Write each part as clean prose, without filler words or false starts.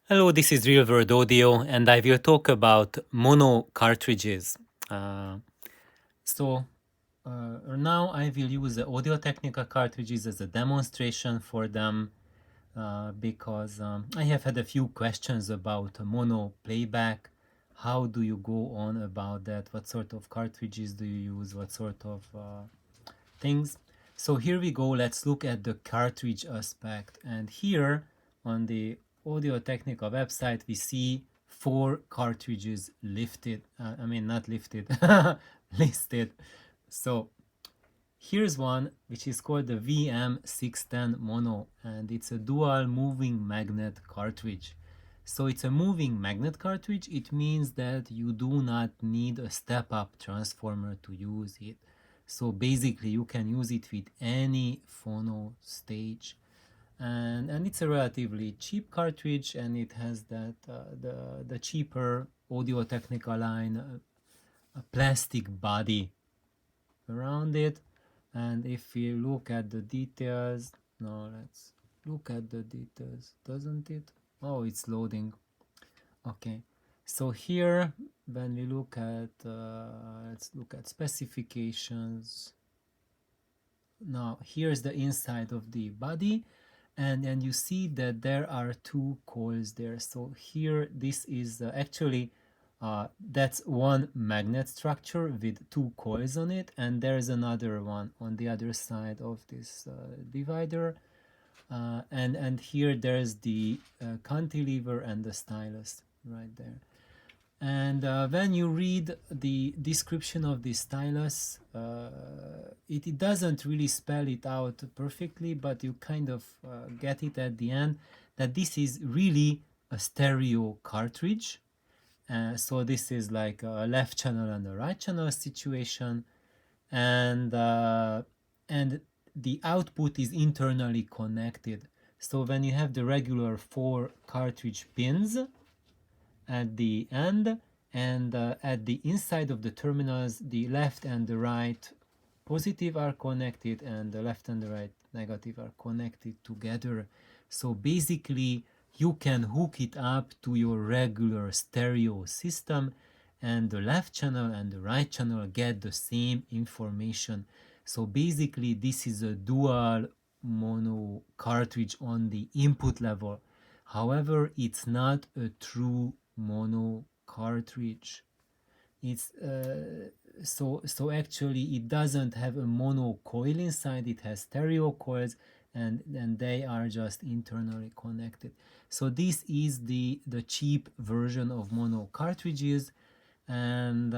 Hello, this is Real World Audio, and I will talk about mono cartridges. Uh, now I will use the Audio Technica cartridges as a demonstration for them because I have had a few questions about mono playback. How do you go on about that? What sort of cartridges do you use? What sort of things? So here we go. Let's look at the cartridge aspect. And here on the Audio Technica website, we see 4 cartridges lifted. Not lifted, listed. So here's one which is called the VM610 Mono, and it's a dual moving magnet cartridge. So it's a moving magnet cartridge. It means that you do not need a step-up transformer to use it. So basically you can use it with any phono stage. And it's a relatively cheap cartridge, and it has that the cheaper Audio Technica line a plastic body around it. And if we look at the details, no, let's look at the details, doesn't it? Oh, it's loading. Okay, so here when we look at let's look at specifications. Now here's the inside of the body, and you see that there are 2 coils there. So here this is actually that's one magnet structure with 2 coils on it, and there's another one on the other side of this divider, and here there's the cantilever and the stylus right there. And when you read the description of the stylus, it doesn't really spell it out perfectly, but you kind of get it at the end that this is really a stereo cartridge. So this is like a left channel and a right channel situation, and the output is internally connected. So when you have the regular 4 cartridge pins at the end, and at the inside of the terminals, the left and the right positive are connected, and the left and the right negative are connected together. So basically you can hook it up to your regular stereo system, and the left channel and the right channel get the same information. So basically this is a dual mono cartridge on the input level. However, it's not a true mono cartridge. It's so actually it doesn't have a mono coil inside. It has stereo coils, and they are just internally connected. So this is the cheap version of mono cartridges, and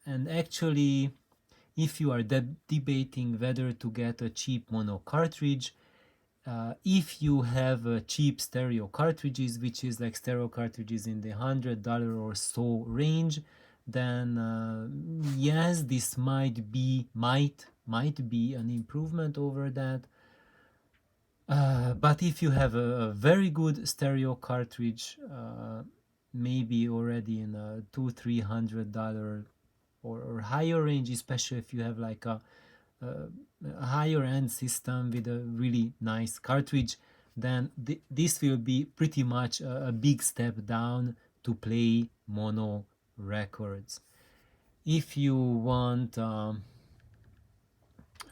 actually if you are debating whether to get a cheap mono cartridge, if you have cheap stereo cartridges, which is like stereo cartridges in the $100 or so range, then yes, this might be an improvement over that. But if you have a very good stereo cartridge, maybe already in a $200-300 or higher range, especially if you have like a higher end system with a really nice cartridge, then this will be pretty much a big step down to play mono records. If you want,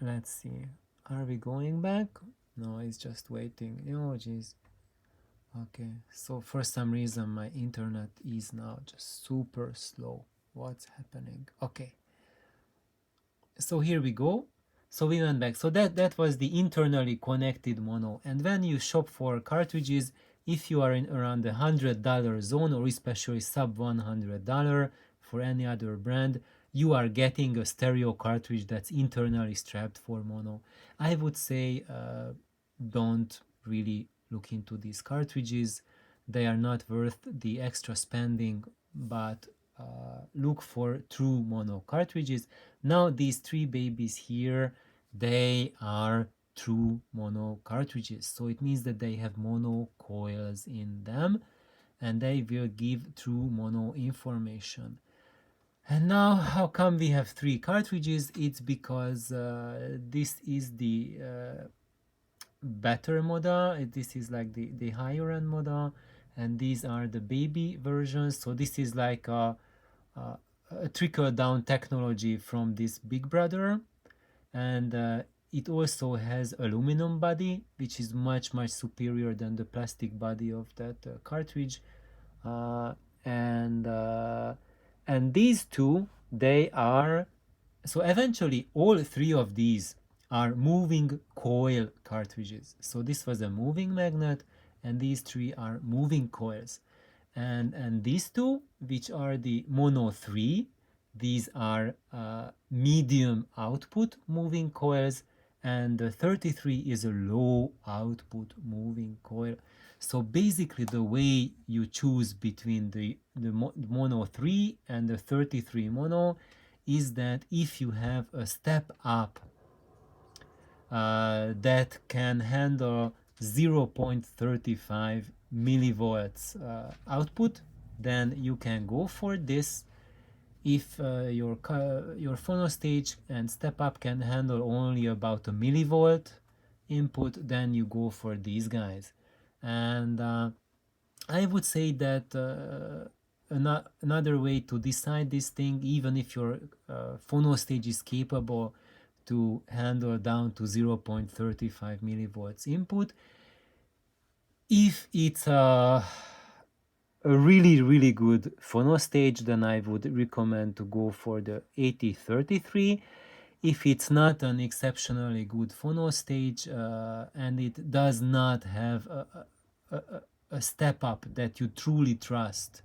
let's see, are we going back? No, it's just waiting. Oh geez. Okay, so for some reason my internet is now just super slow. What's happening? Okay, so here we go. So we went back. So that was the internally connected mono. And when you shop for cartridges, if you are in around the $100 zone, or especially sub $100 for any other brand, you are getting a stereo cartridge that's internally strapped for mono. I would say don't really look into these cartridges. They are not worth the extra spending, but look for true mono cartridges. Now these 3 babies here, they are true mono cartridges, so it means that they have mono coils in them, and they will give true mono information. And now how come we have 3 cartridges? It's because this is the better model. This is like the higher end model, and these are the baby versions. So this is like a, a trickle down technology from this big brother, and it also has aluminum body, which is much superior than the plastic body of that cartridge. uh, and uh, and these two, they are, so eventually all three of these are moving coil cartridges. So this was a moving magnet, and these three are moving coils. And these two, which are the mono 3, these are medium output moving coils, and the 33 is a low output moving coil. So basically the way you choose between the mono 3 and the 33 mono is that if you have a step up that can handle 0.35 millivolts output, then you can go for this. If your phono stage and step up can handle only about a millivolt input, then you go for these guys. And I would say that another way to decide this thing, even if your phono stage is capable to handle down to 0.35 millivolts input, if it's a really good phono stage, then I would recommend to go for the 8033. If it's not an exceptionally good phono stage and it does not have a step up that you truly trust,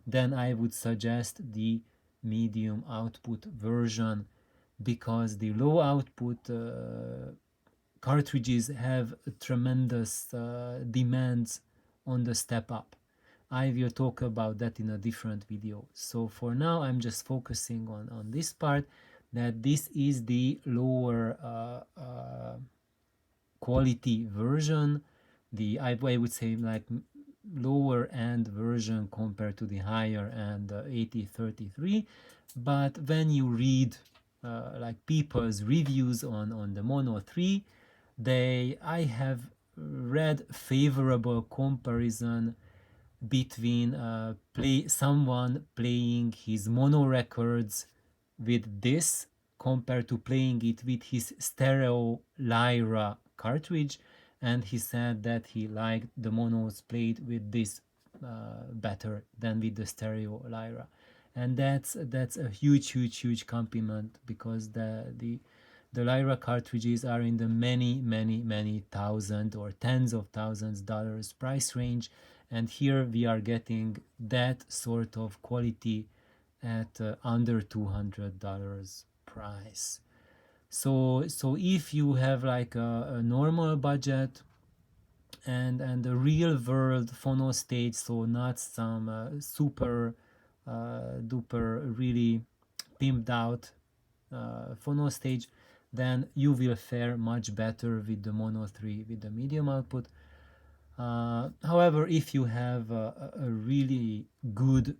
then I would suggest the medium output version, because the low output cartridges have tremendous demands on the step up. I will talk about that in a different video. So for now, I'm just focusing on this part, that this is the lower quality version, I would say like lower end version compared to the higher end 8033. But when you read like people's reviews on the mono 3, I have read favorable comparison between someone playing his mono records with this compared to playing it with his stereo Lyra cartridge, and he said that he liked the monos played with this better than with the stereo Lyra. And that's a huge compliment, because the Lyra cartridges are in the many thousand or tens of thousands dollars price range, and here we are getting that sort of quality at under $200 price. So if you have like a normal budget and a real world phono stage, so not some super duper really pimped out phono stage, then you will fare much better with the mono 3 with the medium output. However, if you have a really good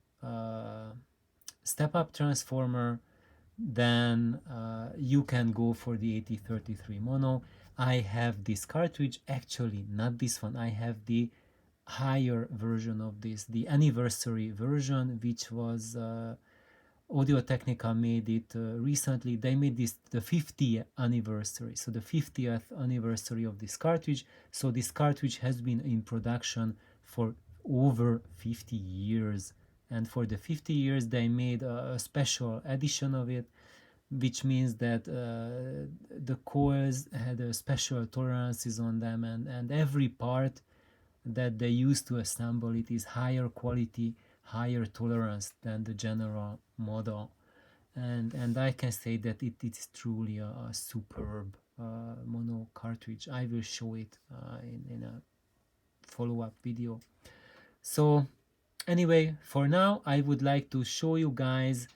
step up transformer, then you can go for the 8033 mono. I have this cartridge, actually not this one, I have the higher version of this, the anniversary version, which was Audio Technica made it recently. They made this the 50th anniversary, so the 50th anniversary of this cartridge. So this cartridge has been in production for over 50 years, and for the 50 years they made a special edition of it, which means that the coils had special tolerances on them, and every part that they use to assemble it is higher quality, higher tolerance than the general model. And I can say that it is truly a superb mono cartridge. I will show it in a follow-up video. So anyway, for now I would like to show you guys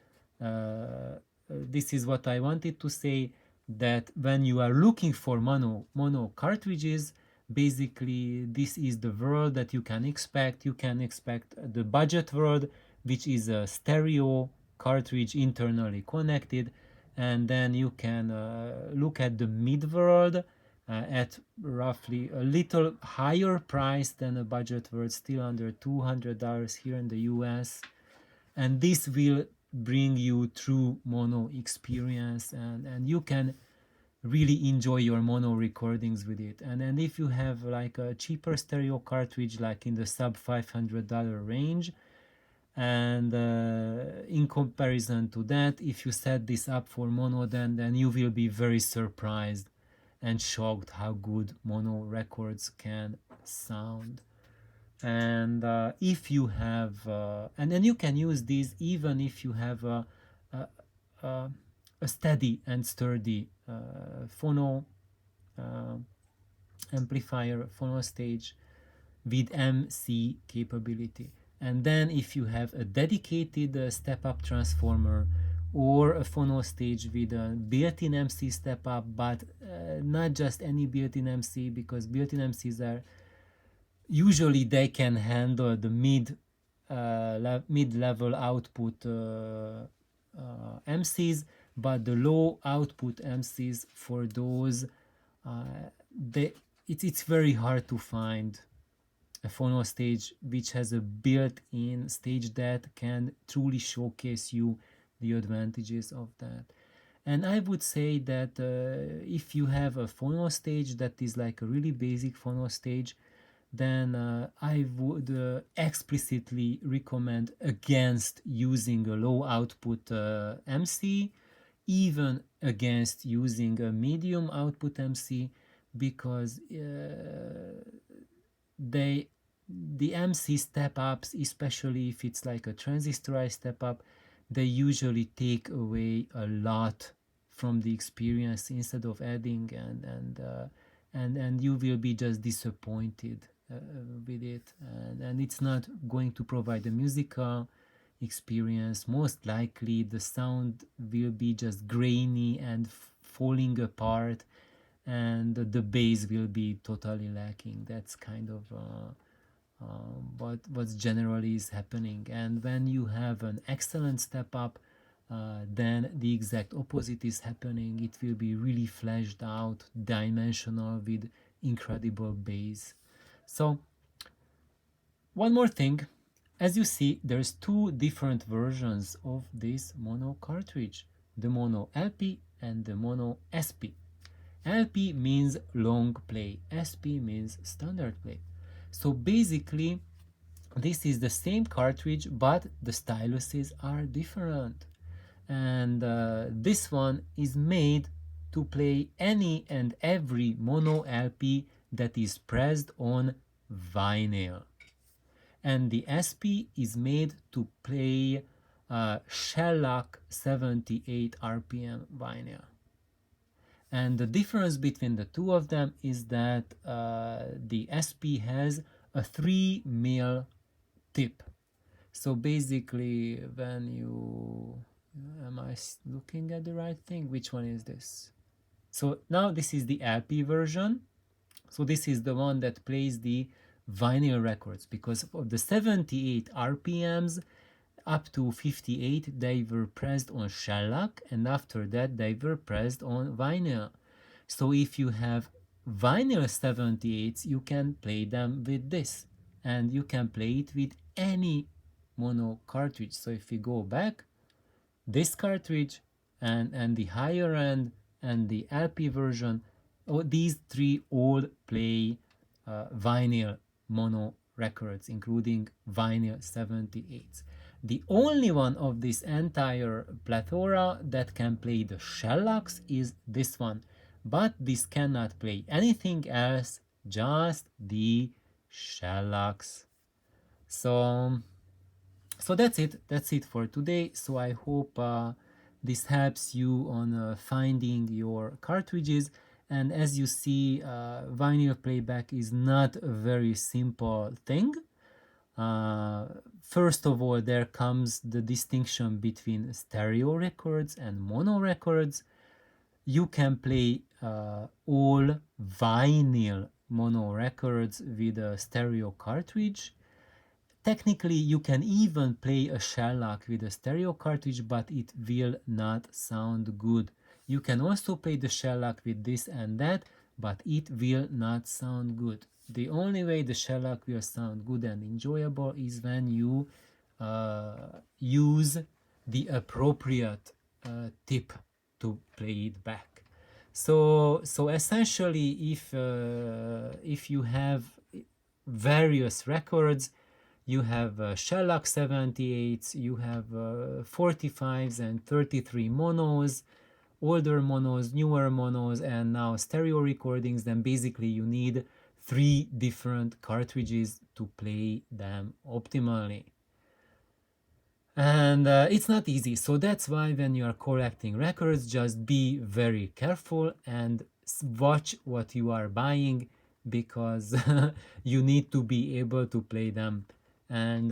this is what I wanted to say, that when you are looking for mono cartridges, basically this is the world that you can expect. You can expect the budget world, which is a stereo cartridge internally connected, and then you can look at the mid world, at roughly a little higher price than a budget worth, still under $200 here in the US. And this will bring you true mono experience, and you can really enjoy your mono recordings with it. And if you have like a cheaper stereo cartridge, like in the sub $500 range, and in comparison to that, if you set this up for mono, then you will be very surprised and shocked how good mono records can sound. And if you have and then you can use these even if you have a, a, a steady and sturdy phono amplifier, phono stage with MC capability. And then if you have a dedicated step-up transformer or a phono stage with a built-in MC step-up, but not just any built-in MC, because built-in MCs are usually they can handle the mid-level output MCs, but the low output MCs, for those it's very hard to find a phono stage which has a built-in stage that can truly showcase you the advantages of that. And I would say that if you have a phono stage that is like a really basic phono stage, then I would explicitly recommend against using a low output MC, even against using a medium output MC, because the MC step ups, especially if it's like a transistorized step up, they usually take away a lot from the experience instead of adding, and you will be just disappointed with it, and it's not going to provide a musical experience. Most likely the sound will be just grainy and falling apart, and the bass will be totally lacking. That's kind of what's generally is happening. And when you have an excellent step up, then the exact opposite is happening. It will be really fleshed out, dimensional, with incredible bass. So one more thing, as you see, there's two different versions of this mono cartridge, the mono LP and the mono SP. LP means long play, SP means standard play. So basically, this is the same cartridge, but the styluses are different. And this one is made to play any and every mono LP that is pressed on vinyl. And the SP is made to play shellac 78 RPM vinyl. And the difference between the two of them is that the SP has a 3 mil tip. So basically, when you... Am I looking at the right thing? Which one is this? So now this is the LP version. So this is the one that plays the vinyl records, because of the 78 RPMs up to 58 they were pressed on shellac, and after that they were pressed on vinyl. So if you have vinyl 78s, you can play them with this, and you can play it with any mono cartridge. So if we go back, this cartridge and the higher end and the LP version, these three all play vinyl mono records, including vinyl 78s. The only one of this entire plethora that can play the shellacs is this one, but this cannot play anything else, just the shellacs. So that's it for today. So I hope this helps you on finding your cartridges. And as you see, vinyl playback is not a very simple thing. First of all, there comes the distinction between stereo records and mono records. You can play all vinyl mono records with a stereo cartridge. Technically, you can even play a shellac with a stereo cartridge, but it will not sound good. You can also play the shellac with this and that, but it will not sound good. The only way the shellac will sound good and enjoyable is when you use the appropriate tip to play it back. So essentially, if you have various records, you have shellac 78s, you have 45s and 33 monos, older monos, newer monos, and now stereo recordings, then basically you need 3 different cartridges to play them optimally. And it's not easy, so that's why when you are collecting records, just be very careful and watch what you are buying, because you need to be able to play them. And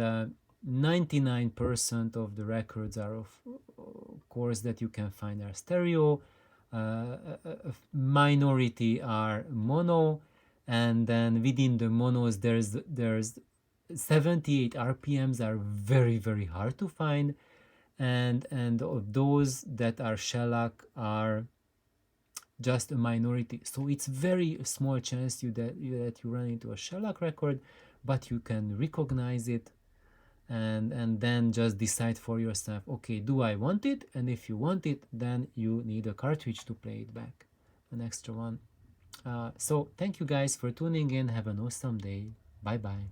99% of the records are of course that you can find are stereo, a minority are mono, and then within the monos there's 78 RPMs are very hard to find, and of those that are shellac are just a minority. So it's very small chance that you run into a shellac record, but you can recognize it, and then just decide for yourself, okay, do I want it? And if you want it, then you need a cartridge to play it back, an extra one. So thank you guys for tuning in. Have an awesome day. Bye bye.